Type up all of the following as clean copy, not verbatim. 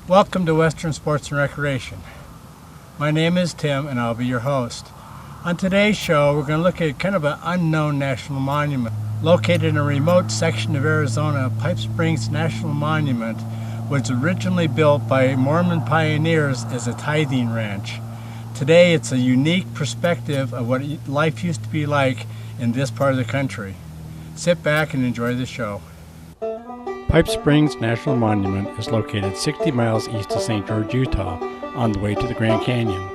Welcome to Western Sports and Recreation. My name is Tim and I'll be your host. On today's show, we're going to look at kind of an unknown national monument. Located in a remote section of Arizona, Pipe Springs National Monument was originally built by Mormon pioneers as a tithing ranch. Today, it's a unique perspective of what life used to be like in this part of the country. Sit back and enjoy the show. Pipe Springs National Monument is located 60 miles east of St. George, Utah, on the way to the Grand Canyon.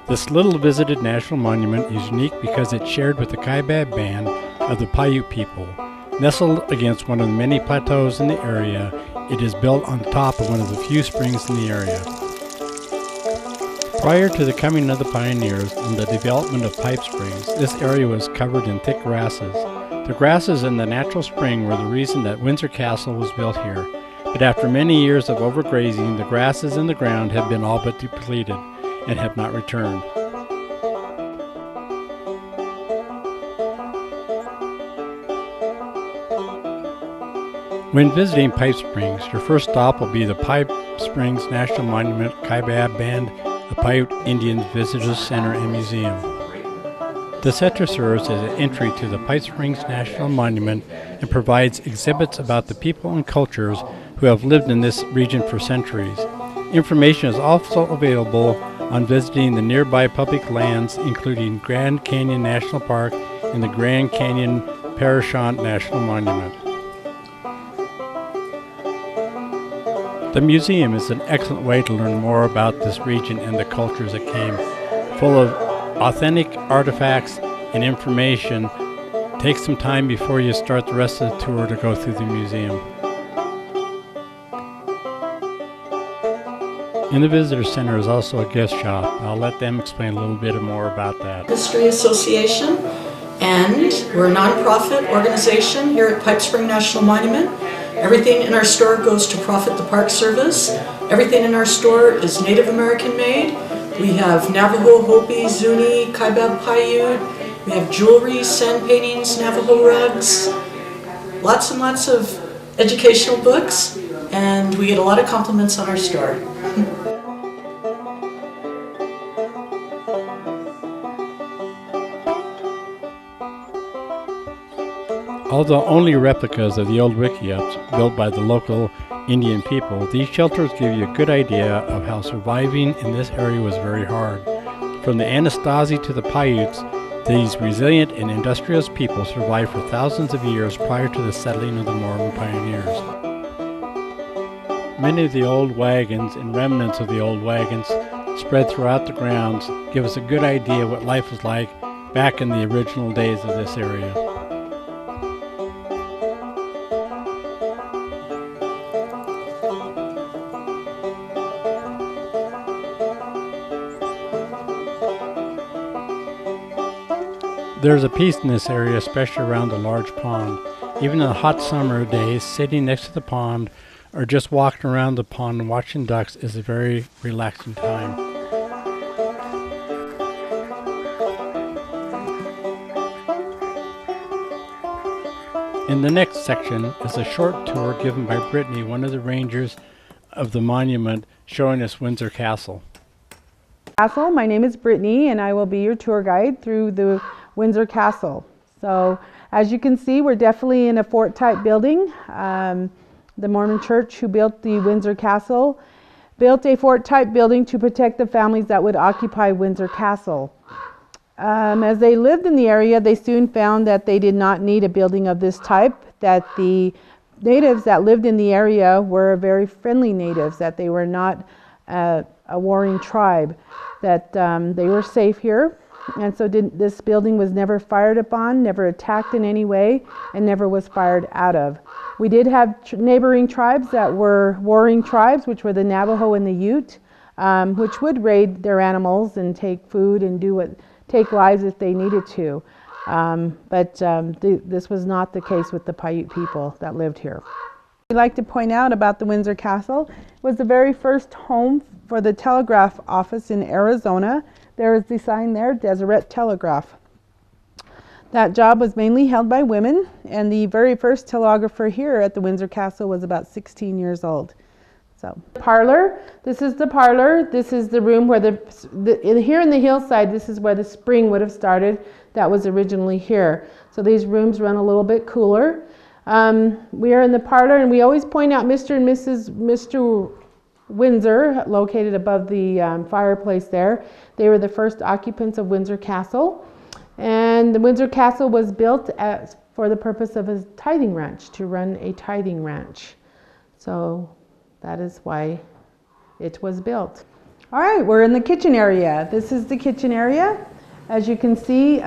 This little visited national monument is unique because it's shared with the Kaibab Band of the Paiute people. Nestled against one of the many plateaus in the area, it is built on top of one of the few springs in the area. Prior to the coming of the pioneers and the development of Pipe Springs, this area was covered in thick grasses. The grasses in the natural spring were the reason that Windsor Castle was built here, but after many years of overgrazing, the grasses in the ground have been all but depleted and have not returned. When visiting Pipe Springs, your first stop will be the Pipe Springs National Monument Kaibab Band of Paiute Indians Visitors Center and Museum. The center serves as an entry to the Pipe Springs National Monument and provides exhibits about the people and cultures who have lived in this region for centuries. Information is also available on visiting the nearby public lands, including Grand Canyon National Park and the Grand Canyon Parashant National Monument. The museum is an excellent way to learn more about this region and the cultures that came, full of authentic artifacts and information. Take some time before you start the rest of the tour to go through the museum. In the visitor center is also a gift shop. I'll let them explain a little bit more about that. History Association, and we're a nonprofit organization here at Pipe Spring National Monument. Everything in our store goes to profit the Park Service. Everything in our store is Native American made. We have Navajo, Hopi, Zuni, Kaibab, Paiute. We have jewelry, sand paintings, Navajo rugs. Lots and lots of educational books, and we get a lot of compliments on our store. Although only replicas of the old wickiups built by the local Indian people, these shelters give you a good idea of how surviving in this area was very hard. From the Anasazi to the Paiutes, these resilient and industrious people survived for thousands of years prior to the settling of the Mormon pioneers. Many of the old wagons and remnants of the old wagons spread throughout the grounds give us a good idea what life was like back in the original days of this area. There's a peace in this area, especially around the large pond. Even in the hot summer days, sitting next to the pond or just walking around the pond and watching ducks is a very relaxing time. In the next section is a short tour given by Brittany, one of the rangers of the monument, showing us Windsor Castle. My name is Brittany and I will be your tour guide through the Windsor Castle. So as you can see, we're definitely in a fort type building. The Mormon church who built the Windsor Castle built a fort type building to protect the families that would occupy Windsor Castle. As they lived in the area, they soon found that they did not need a building of this type, that the natives that lived in the area were very friendly natives, that they were not a warring tribe, that they were safe here. And so this building was never fired upon, never attacked in any way, and never was fired out of. We did have neighboring tribes that were warring tribes, which were the Navajo and the Ute, which would raid their animals and take food and take lives if they needed to. But this was not the case with the Paiute people that lived here. We'd like to point out about the Windsor Castle. It was the very first home for the telegraph office in Arizona. There is the sign there, Deseret Telegraph. That job was mainly held by women, and the very first telegrapher here at the Windsor Castle was about 16 years old. So parlor, this is the parlor. This is the room where here in the hillside, this is where the spring would have started. That was originally here. So these rooms run a little bit cooler. We are in the parlor, and we always point out Mr. and Mr. Windsor, located above the fireplace there. They were the first occupants of Windsor Castle. And the Windsor Castle was built for the purpose of a tithing ranch, to run a tithing ranch. So that is why it was built. All right, we're in the kitchen area. This is the kitchen area. As you can see,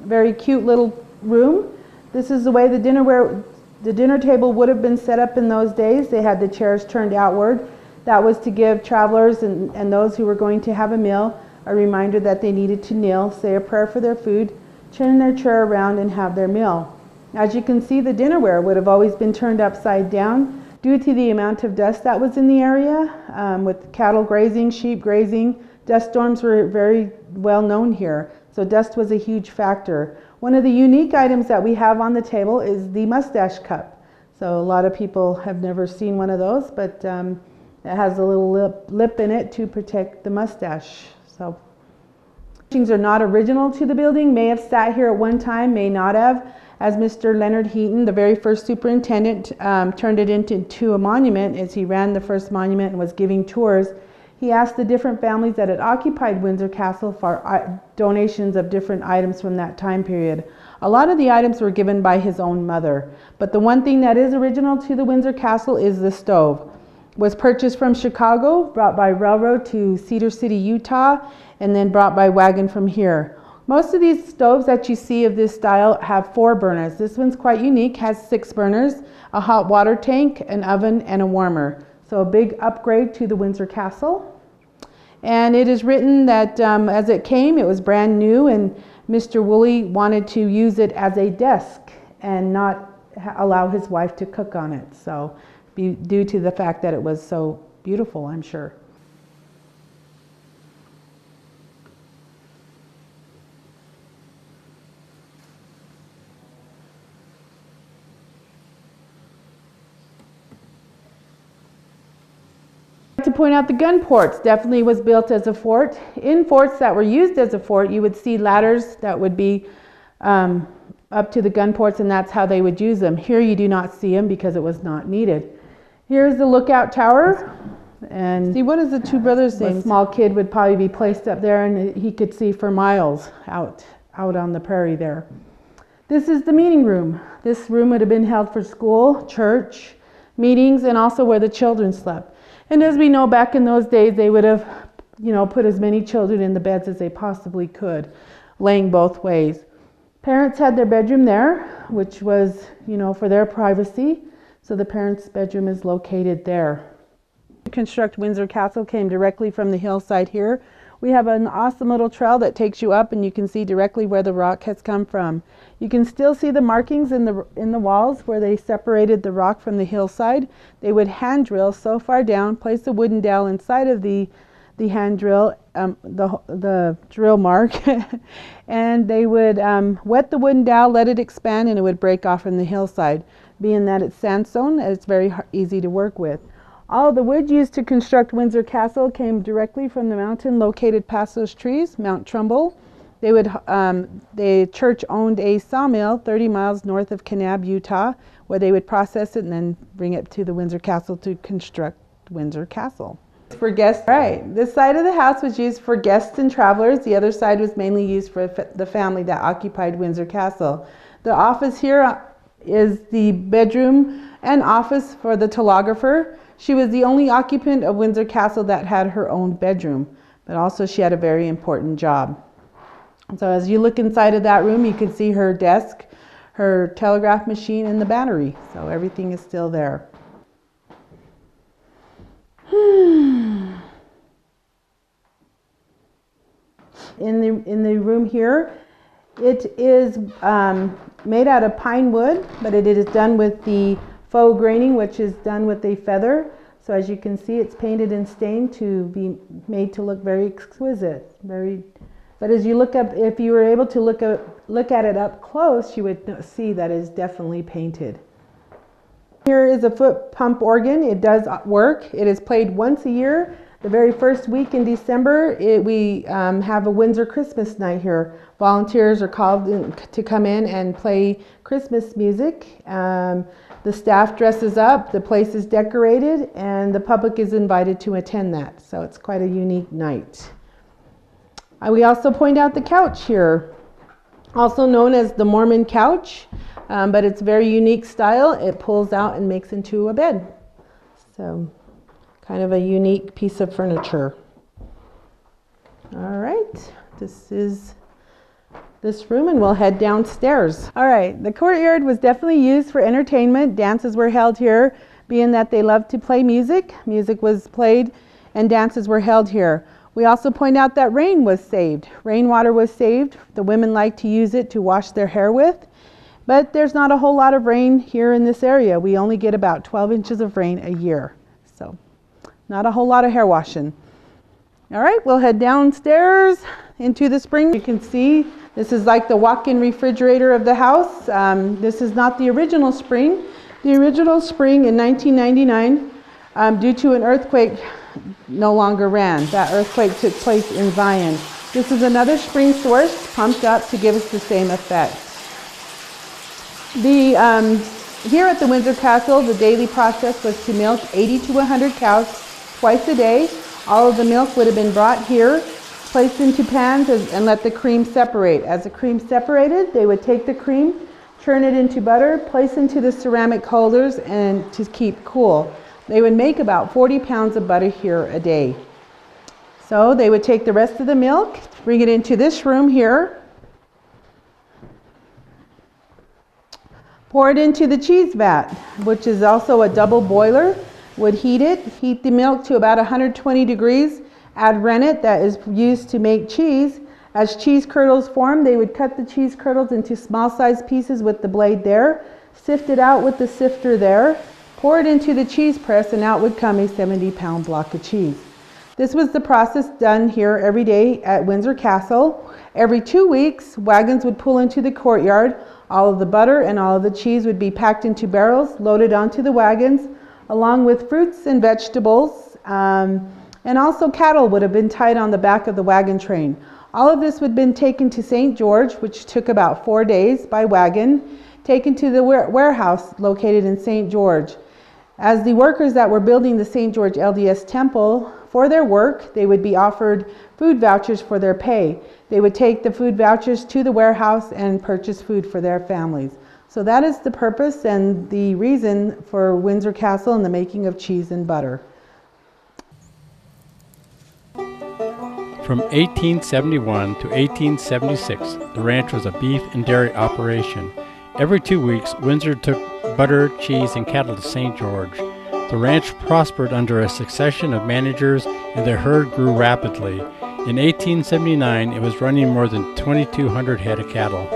very cute little room. This is the way the dinner table would have been set up in those days. They had the chairs turned outward. That was to give travelers and those who were going to have a meal a reminder that they needed to kneel, say a prayer for their food, turn their chair around, and have their meal. As you can see, the dinnerware would have always been turned upside down due to the amount of dust that was in the area. With cattle grazing, sheep grazing, dust storms were very well known here. So dust was a huge factor. One of the unique items that we have on the table is the mustache cup. So a lot of people have never seen one of those, but it has a little lip in it to protect the mustache. So things are not original to the building, may have sat here at one time, may not have. As Mr. Leonard Heaton, the very first superintendent, turned it into a monument as he ran the first monument and was giving tours. He asked the different families that had occupied Windsor Castle for donations of different items from that time period. A lot of the items were given by his own mother, but the one thing that is original to the Windsor Castle is the stove. It was purchased from Chicago, brought by railroad to Cedar City, Utah, and then brought by wagon from here. Most of these stoves that you see of this style have 4 burners. This one's quite unique, has 6 burners, a hot water tank, an oven, and a warmer. So a big upgrade to the Windsor Castle. And it is written that as it came, it was brand new, and Mr. Woolley wanted to use it as a desk and not allow his wife to cook on it. So due to the fact that it was so beautiful, I'm sure. To point out the gun ports, definitely was built as a fort. In forts that were used as a fort, you would see ladders that would be up to the gun ports, and that's how they would use them. Here you do not see them because it was not needed. Here's the lookout tower, and see, what is the two brothers' names? A small kid would probably be placed up there, and he could see for miles out on the prairie there. This is the meeting room. This room would have been held for school, church, meetings, and also where the children slept. And as we know, back in those days, they would have, put as many children in the beds as they possibly could, laying both ways. Parents had their bedroom there, which was, for their privacy. So the parents' bedroom is located there. To construct Windsor Castle came directly from the hillside here. We have an awesome little trail that takes you up, and you can see directly where the rock has come from. You can still see the markings in the walls where they separated the rock from the hillside. They would hand drill so far down, place a wooden dowel inside of the hand drill, the drill mark, and they would wet the wooden dowel, let it expand, and it would break off from the hillside. Being that it's sandstone, it's very easy to work with. All the wood used to construct Windsor Castle came directly from the mountain located past those trees, Mount Trumbull. The church owned a sawmill 30 miles north of Kanab, Utah, where they would process it and then bring it to the Windsor Castle to construct Windsor Castle. For guests, right, this side of the house was used for guests and travelers. The other side was mainly used for the family that occupied Windsor Castle. The office here is the bedroom and office for the telegrapher. She was the only occupant of Windsor Castle that had her own bedroom, but also she had a very important job. So as you look inside of that room, you can see her desk, her telegraph machine, and the battery. So everything is still there. In the room here, it is made out of pine wood, but it is done with the faux graining, which is done with a feather. So as you can see, it's painted and stained to be made to look very exquisite. But as you look up, if you were able to look at it up close, you would see that it's definitely painted. Here is a foot pump organ. It does work. It is played once a year. The very first week in December, we have a Windsor Christmas night here. Volunteers are called to come in and play Christmas music. The staff dresses up, the place is decorated, and the public is invited to attend that. So it's quite a unique night. We also point out the couch here, also known as the Mormon couch, but it's very unique style. It pulls out and makes into a bed. So kind of a unique piece of furniture. All right, this is this room, and we'll head downstairs. All right, the courtyard was definitely used for entertainment. Dances were held here, being that they loved to play music. Music was played and dances were held here. We also point out that rain was saved. Rainwater was saved. The women like to use it to wash their hair with, but there's not a whole lot of rain here in this area. We only get about 12 inches of rain a year, so not a whole lot of hair washing. All right, we'll head downstairs into the spring. You can see this is like the walk-in refrigerator of the house. This is not the original spring. The original spring in 1999, due to an earthquake, no longer ran. That earthquake took place in Zion. This is another spring source pumped up to give us the same effect. Here at the Windsor Castle, the daily process was to milk 80 to 100 cows twice a day. All of the milk would have been brought here, placed into pans, and let the cream separate. As the cream separated, they would take the cream, churn it into butter, place into the ceramic holders, and to keep cool. They would make about 40 pounds of butter here a day. So they would take the rest of the milk, bring it into this room here, pour it into the cheese vat, which is also a double boiler. Would heat the milk to about 120 degrees, add rennet that is used to make cheese. As cheese curdles form, they would cut the cheese curdles into small sized pieces with the blade there, sift it out with the sifter there, pour it into the cheese press, and out would come a 70-pound block of cheese. This was the process done here every day at Windsor Castle. Every 2 weeks, wagons would pull into the courtyard. All of the butter and all of the cheese would be packed into barrels, loaded onto the wagons, along with fruits and vegetables, and also cattle would have been tied on the back of the wagon train. All of this would have been taken to St. George, which took about 4 days by wagon, taken to the warehouse located in St. George. As the workers that were building the St. George LDS Temple, for their work, they would be offered food vouchers for their pay. They would take the food vouchers to the warehouse and purchase food for their families. So that is the purpose and the reason for Windsor Castle and the making of cheese and butter. From 1871 to 1876, the ranch was a beef and dairy operation. Every 2 weeks, Windsor took butter, cheese, and cattle to St. George. The ranch prospered under a succession of managers, and the herd grew rapidly. In 1879, it was running more than 2,200 head of cattle.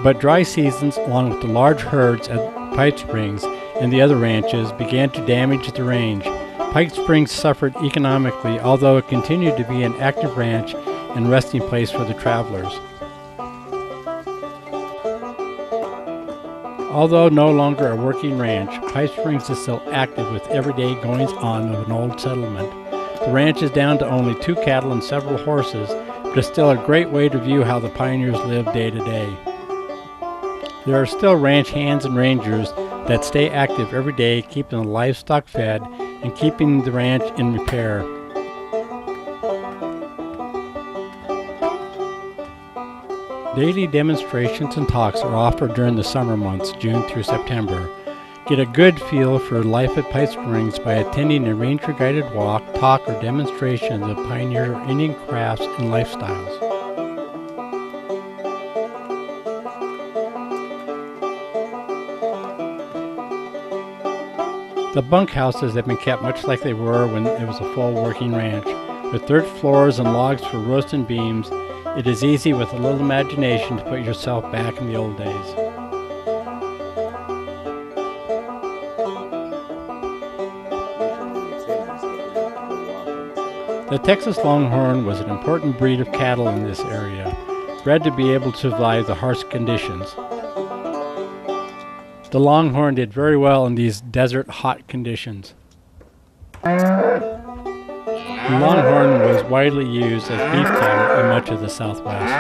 But dry seasons, along with the large herds at Pipe Springs and the other ranches, began to damage the range. Pipe Springs suffered economically, although it continued to be an active ranch and resting place for the travelers. Although no longer a working ranch, Pipe Springs is still active with everyday goings-on of an old settlement. The ranch is down to only 2 cattle and several horses, but it's still a great way to view how the pioneers lived day to day. There are still ranch hands and rangers that stay active every day, keeping the livestock fed and keeping the ranch in repair. Daily demonstrations and talks are offered during the summer months, June through September. Get a good feel for life at Pipe Springs by attending a ranger-guided walk, talk, or demonstration of the pioneer Indian crafts and lifestyles. The bunkhouses have been kept much like they were when it was a full working ranch. With dirt floors and logs for roasting beams, it is easy with a little imagination to put yourself back in the old days. The Texas Longhorn was an important breed of cattle in this area, bred to be able to survive the harsh conditions. The Longhorn did very well in these desert hot conditions. The Longhorn was widely used as beef cattle in much of the Southwest.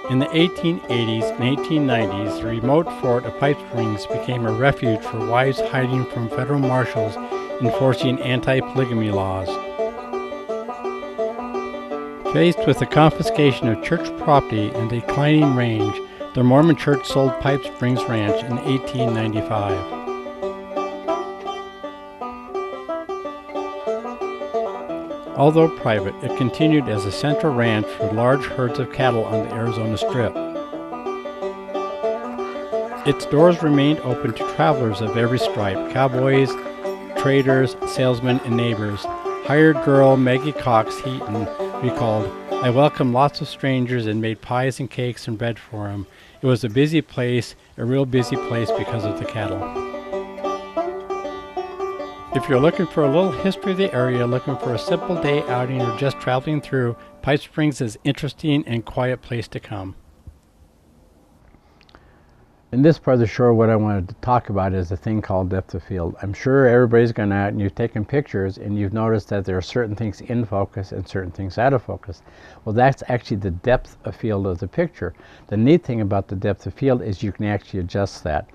In the 1880s and 1890s, the remote fort of Pipe Springs became a refuge for wives hiding from federal marshals enforcing anti-polygamy laws. Faced with the confiscation of church property and declining range, the Mormon Church sold Pipe Springs Ranch in 1895. Although private, it continued as a central ranch for large herds of cattle on the Arizona Strip. Its doors remained open to travelers of every stripe: cowboys, traders, salesmen, and neighbors. Hired girl Maggie Cox Heaton recalled, "I welcomed lots of strangers and made pies and cakes and bread for them. It was a busy place, a real busy place because of the cattle." If you're looking for a little history of the area, looking for a simple day outing, or just traveling through, Pipe Springs is an interesting and quiet place to come. In this part of the shore, what I wanted to talk about is a thing called depth of field. I'm sure everybody's gone out and you've taken pictures and you've noticed that there are certain things in focus and certain things out of focus. Well, that's actually the depth of field of the picture. The neat thing about the depth of field is you can actually adjust that.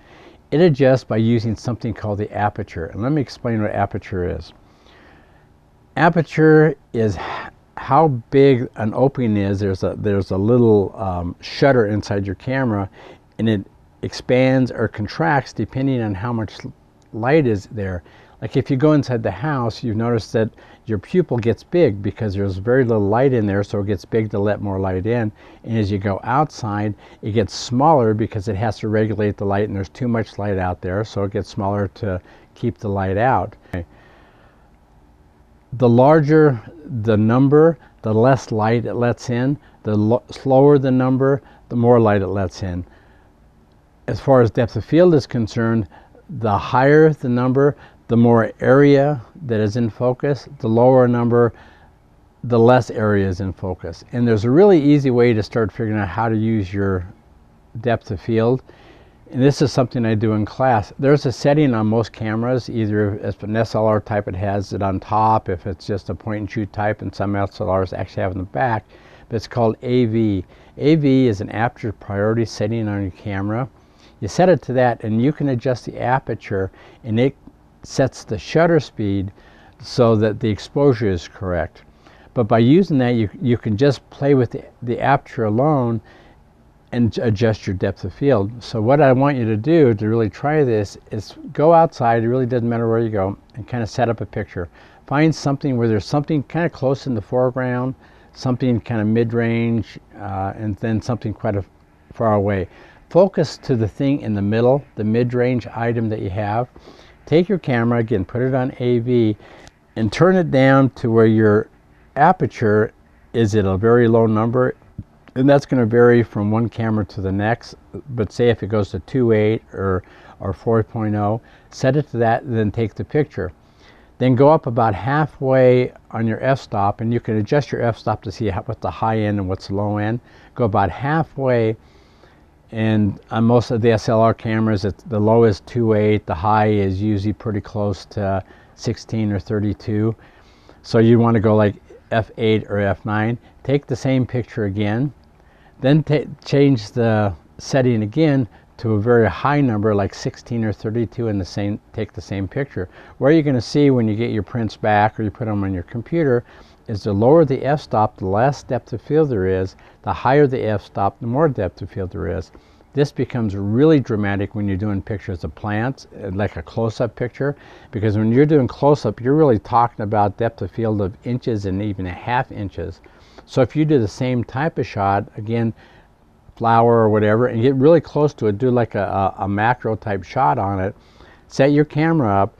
It adjusts by using something called the aperture. And let me explain what aperture is. Aperture is how big an opening is. There's a little shutter inside your camera, and it expands or contracts depending on how much light is there. Like if you go inside the house, you've noticed that your pupil gets big because there's very little light in there, so it gets big to let more light in. And as you go outside, it gets smaller because it has to regulate the light, and there's too much light out there, so it gets smaller to keep the light out. The larger the number, the less light it lets in. The slower the number, the more light it lets in. As far as depth of field is concerned, the higher the number, the more area that is in focus. The lower number, the less area is in focus. And there's a really easy way to start figuring out how to use your depth of field. And this is something I do in class. There's a setting on most cameras, either if an SLR type, it has it on top. If it's just a point and shoot type, and some SLRs actually have it in the back, but it's called AV. AV is an aperture priority setting on your camera. You set it to that, and you can adjust the aperture, and it sets the shutter speed so that the exposure is correct. But by using that, you can just play with the aperture alone and adjust your depth of field. So what I want you to do to really try this is go outside. It really doesn't matter where you go, and kind of set up a picture. Find something where there's something kind of close in the foreground, something kind of mid-range, and then something quite far away. Focus to the thing in the middle, the mid-range item that you have. Take your camera, again, put it on AV, and turn it down to where your aperture is at a very low number. And that's going to vary from one camera to the next. But say if it goes to 2.8 or 4.0, set it to that, and then take the picture. Then go up about halfway on your f-stop, and you can adjust your f-stop to see what's the high end and what's the low end. Go about halfway. And on most of the SLR cameras, the low is 2.8, the high is usually pretty close to 16 or 32. So you want to go like f8 or f9. Take the same picture again, then change the setting again to a very high number like 16 or 32, and take the same picture. Where you're going to see when you get your prints back or you put them on your computer is the lower the f-stop, the less depth of field there is. The higher the f-stop, the more depth of field there is. This becomes really dramatic when you're doing pictures of plants, like a close-up picture, because when you're doing close-up, you're really talking about depth of field of inches and even half inches. So if you do the same type of shot, again, flower or whatever, and get really close to it, do like a macro type shot on it, set your camera up,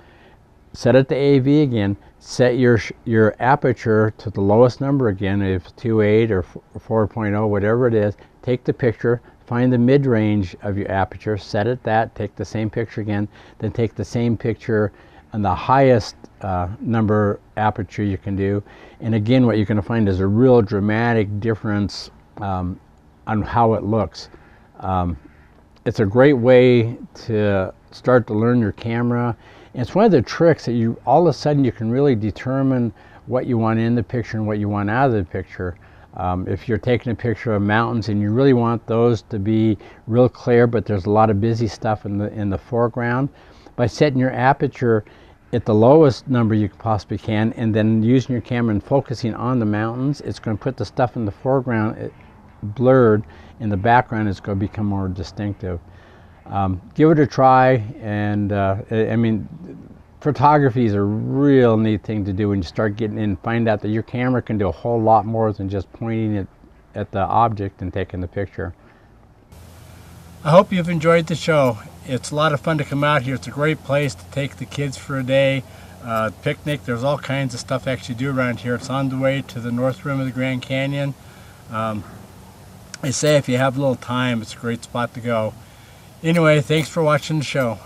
set it to AV again, set your aperture to the lowest number again, if 2.8 or 4.0, whatever it is. Take the picture, find the mid-range of your aperture, set it that, take the same picture again, then take the same picture and the highest number aperture you can do. And again, what you're going to find is a real dramatic difference on how it looks. It's a great way to start to learn your camera. And it's one of the tricks that you all of a sudden you can really determine what you want in the picture and what you want out of the picture. If you're taking a picture of mountains and you really want those to be real clear, but there's a lot of busy stuff in the foreground, by setting your aperture at the lowest number you possibly can, and then using your camera and focusing on the mountains, it's going to put the stuff in the foreground blurred, and the background is going to become more distinctive. Give it a try, and I mean, photography is a real neat thing to do when you start getting in, find out that your camera can do a whole lot more than just pointing it at the object and taking the picture. I hope you've enjoyed the show. It's a lot of fun to come out here. It's a great place to take the kids for a day, picnic. There's all kinds of stuff to actually do around here. It's on the way to the north rim of the Grand Canyon. I say if you have a little time, it's a great spot to go. Anyway, thanks for watching the show.